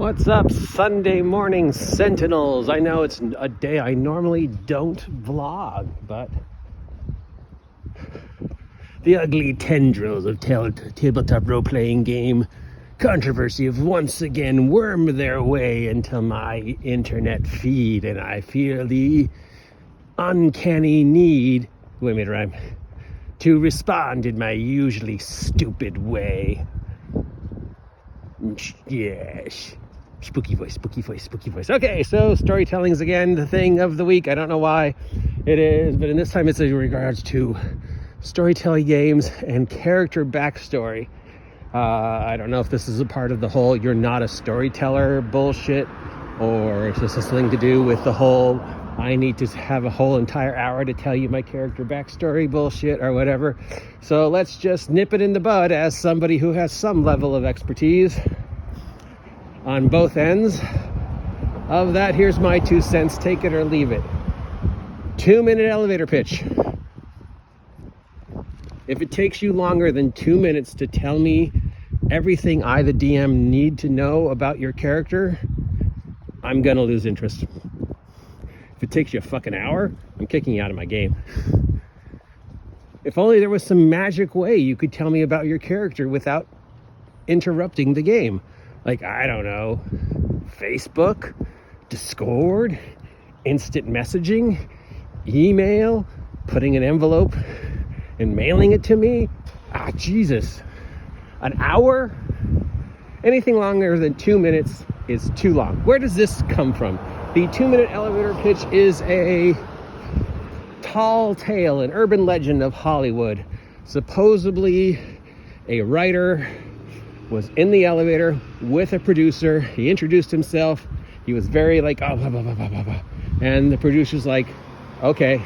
What's up, Sunday morning sentinels? I know it's a day I normally don't vlog, but the ugly tendrils of tabletop role-playing game controversy have once again wormed their way into my internet feed, and I feel the uncanny need, wait a minute, rhyme, to respond in my usually stupid way. Yes. Spooky voice. Okay, so storytelling is again the thing of the week. I don't know why it is, but in this time it's in regards to storytelling games and character backstory. I don't know if this is a part of the whole "you're not a storyteller" bullshit, or if this has something to do with the whole "I need to have a whole entire hour to tell you my character backstory" bullshit, or whatever. So let's just nip it in the bud as somebody who has some level of expertise on both ends of that. Here's my 2 cents, take it or leave it. 2-minute elevator pitch. If it takes you longer than 2 minutes to tell me everything I, the DM, need to know about your character, I'm gonna lose interest. If it takes you a fucking hour, I'm kicking you out of my game. If only there was some magic way you could tell me about your character without interrupting the game. Like, I don't know, Facebook, Discord, instant messaging, email, putting an envelope and mailing it to me. Jesus. An hour? Anything longer than 2 minutes is too long. Where does this come from? The 2-minute elevator pitch is a tall tale, an urban legend of Hollywood. Supposedly, a writer was in the elevator with a producer. He introduced himself. He was very like, oh, blah, blah, blah, blah, blah, blah. And the producer's like, okay,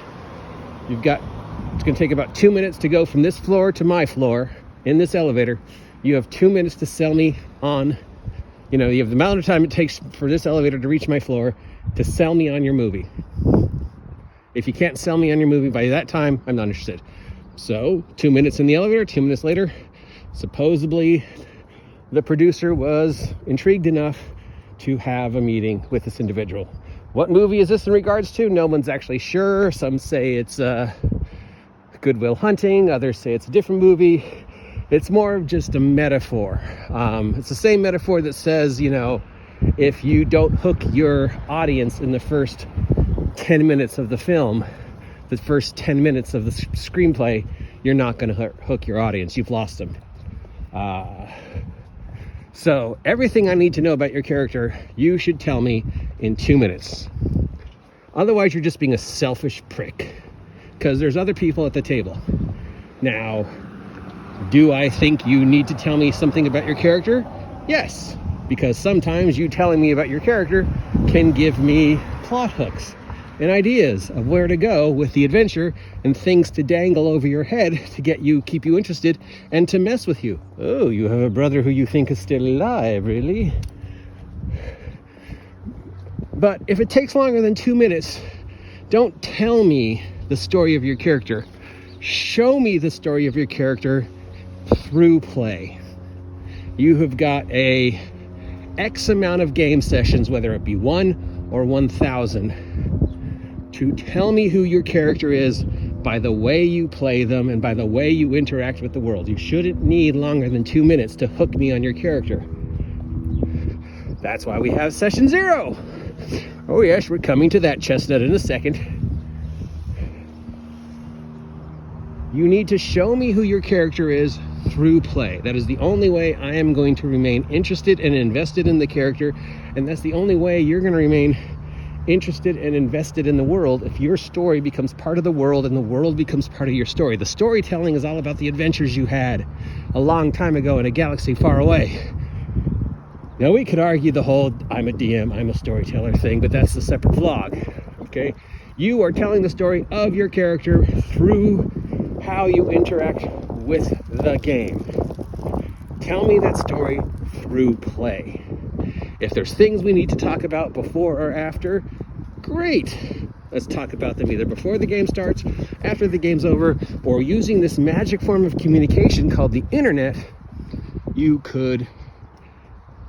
it's gonna take about 2 minutes to go from this floor to my floor in this elevator. You have 2 minutes to sell me on, you have the amount of time it takes for this elevator to reach my floor to sell me on your movie. If you can't sell me on your movie by that time, I'm not interested. So 2 minutes in the elevator, 2 minutes later, supposedly the producer was intrigued enough to have a meeting with this individual. What movie is this in regards to? No one's actually sure. Some say it's Good Will Hunting. Others say it's a different movie. It's more of just a metaphor. It's the same metaphor that says, if you don't hook your audience in the first 10 minutes of the film, the first 10 minutes of the screenplay, you're not going to hook your audience. You've lost them. So everything I need to know about your character, you should tell me in 2 minutes. Otherwise, you're just being a selfish prick, because there's other people at the table. Now, do I think you need to tell me something about your character? Yes, because sometimes you telling me about your character can give me plot hooks and ideas of where to go with the adventure and things to dangle over your head to keep you interested and to mess with you. Oh, you have a brother who you think is still alive, really? But if it takes longer than 2 minutes, don't tell me the story of your character. Show me the story of your character through play. You have got a X amount of game sessions, whether it be 1 or 1,000, to tell me who your character is by the way you play them and by the way you interact with the world. You shouldn't need longer than 2 minutes to hook me on your character. That's why we have session 0. Oh yes, we're coming to that, chestnut, in a second. You need to show me who your character is through play. That is the only way I am going to remain interested and invested in the character, and that's the only way you're going to remain interested and invested in the world if your story becomes part of the world and the world becomes part of your story. The storytelling is all about the adventures you had a long time ago in a galaxy far away. Now, we could argue the whole I'm a DM, I'm a storyteller thing, but that's a separate vlog, okay? You are telling the story of your character through how you interact with the game. Tell me that story through play. If there's things we need to talk about before or after, great. Let's talk about them either before the game starts, after the game's over, or using this magic form of communication called the internet. You could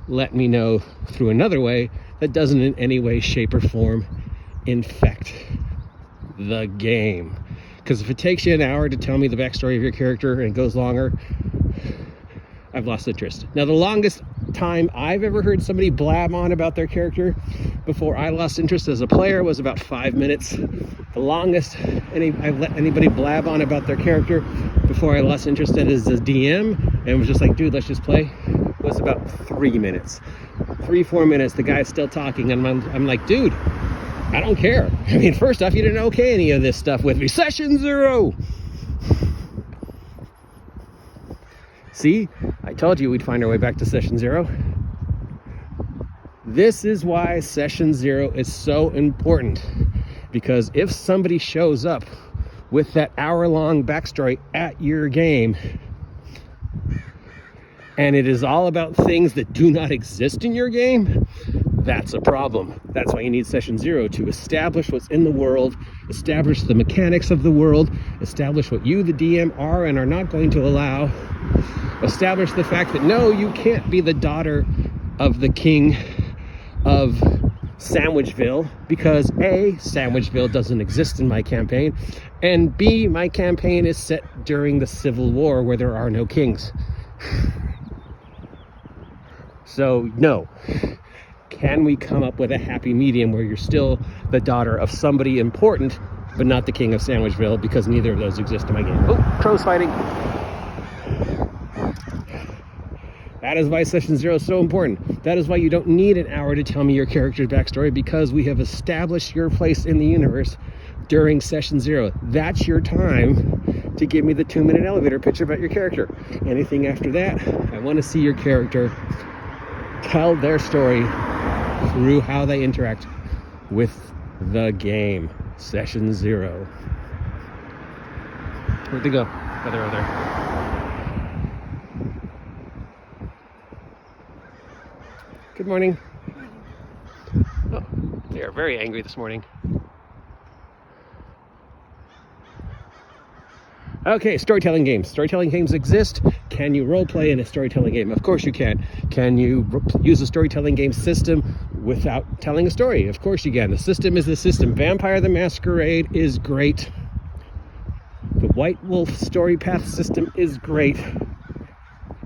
let me know through another way that doesn't in any way, shape, or form infect the game. Because if it takes you an hour to tell me the backstory of your character and it goes longer, I've lost interest. Now, the longest time I've ever heard somebody blab on about their character before I lost interest as a player was about 5 minutes. The longest I've let anybody blab on about their character before I lost interest as a DM and was just like, dude, let's just play, was about 3 minutes. 3-4 minutes, the guy's still talking, and I'm like, dude, I don't care. I mean, first off, you didn't okay any of this stuff with me. Session 0! See, I told you we'd find our way back to session 0. This is why session 0 is so important. Because if somebody shows up with that hour-long backstory at your game, and it is all about things that do not exist in your game, that's a problem. That's why you need session 0, to establish what's in the world, establish the mechanics of the world, establish what you, the DM, are and are not going to allow, establish the fact that no, you can't be the daughter of the king of Sandwichville, because A, Sandwichville doesn't exist in my campaign, and B, my campaign is set during the Civil War where there are no kings. So, no. Can we come up with a happy medium where you're still the daughter of somebody important, but not the king of Sandwichville, because neither of those exist in my game? Oh, crows fighting. That is why session 0 is so important. That is why you don't need an hour to tell me your character's backstory, because we have established your place in the universe during session 0. That's your time to give me the 2-minute elevator pitch about your character. Anything after that, I want to see your character tell their story through how they interact with the game. Session 0. Where'd they go? Oh, they're over there. Good morning. Oh, they are very angry this morning. Okay, storytelling games. Storytelling games exist. Can you roleplay in a storytelling game? Of course you can. Can you use a storytelling game system without telling a story? Of course you can. The system is the system. Vampire the Masquerade is great. The White Wolf story path system is great.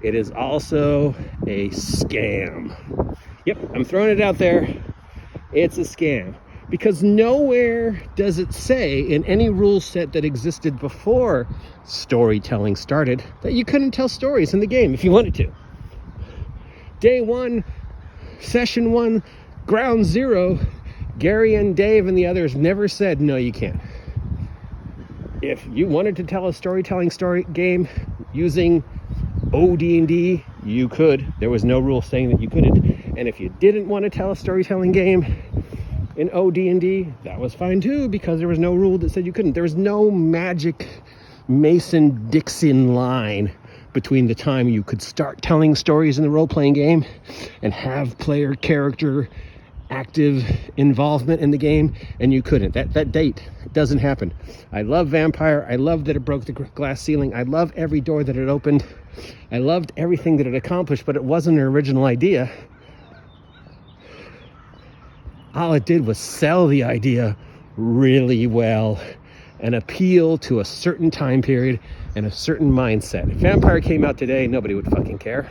It is also a scam. Yep, I'm throwing it out there. It's a scam. Because nowhere does it say in any rule set that existed before storytelling started that you couldn't tell stories in the game if you wanted to. Day 1, session 1, ground 0, Gary and Dave and the others never said, no, you can't. If you wanted to tell a storytelling story game using OD&D, you could. There was no rule saying that you couldn't. And if you didn't want to tell a storytelling game in OD&D, that was fine too, because there was no rule that said you couldn't. There was no magic Mason-Dixon line between the time you could start telling stories in the role-playing game and have player character active involvement in the game, and you couldn't. That date doesn't happen. I love Vampire. I love that it broke the glass ceiling. I love every door that it opened. I loved everything that it accomplished, but it wasn't an original idea. All it did was sell the idea really well and appeal to a certain time period and a certain mindset. If Vampire came out today, nobody would fucking care.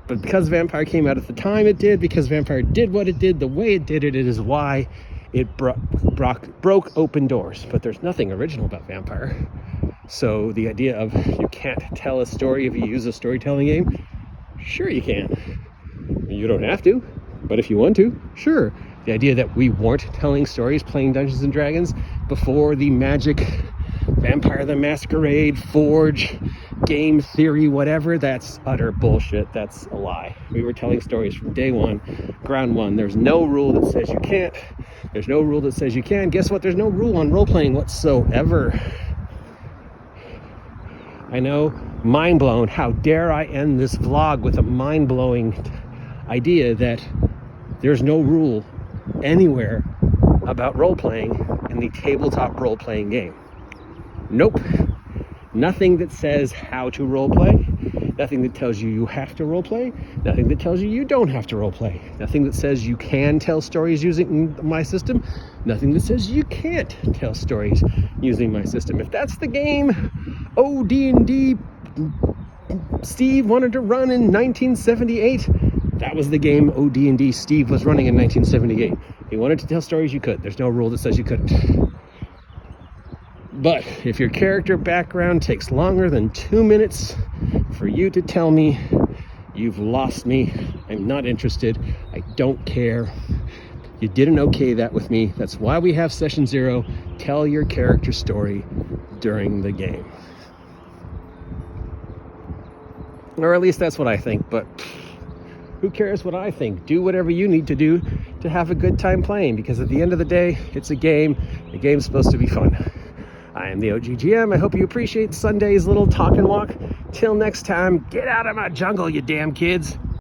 But because Vampire came out at the time it did, because Vampire did what it did, the way it did it, it is why it broke open doors. But there's nothing original about Vampire. So the idea of you can't tell a story if you use a storytelling game, sure you can. You don't have to. But if you want to, sure. The idea that we weren't telling stories, playing Dungeons and Dragons before the magic, Vampire the Masquerade, Forge, game theory, whatever, that's utter bullshit. That's a lie. We were telling stories from day 1, ground 1. There's no rule that says you can't. There's no rule that says you can. Guess what? There's no rule on role-playing whatsoever. I know, mind blown. How dare I end this vlog with a mind-blowing idea that there's no rule anywhere about role-playing in the tabletop role-playing game. Nope. Nothing that says how to role-play. Nothing that tells you you have to roleplay. Nothing that tells you you don't have to roleplay. Nothing that says you can tell stories using my system. Nothing that says you can't tell stories using my system. If that's the game OD&D Steve wanted to run in 1978, that was the game OD&D Steve was running in 1978. He wanted to tell stories, you could. There's no rule that says you couldn't. But if your character background takes longer than 2 minutes for you to tell me, you've lost me. I'm not interested. I don't care. You didn't okay that with me. That's why we have session 0. Tell your character story during the game. Or at least that's what I think, but who cares what I think? Do whatever you need to do to have a good time playing, because at the end of the day, it's a game. The game's supposed to be fun. I am the OGGM. I hope you appreciate Sunday's little talk and walk. Till next time, get out of my jungle, you damn kids.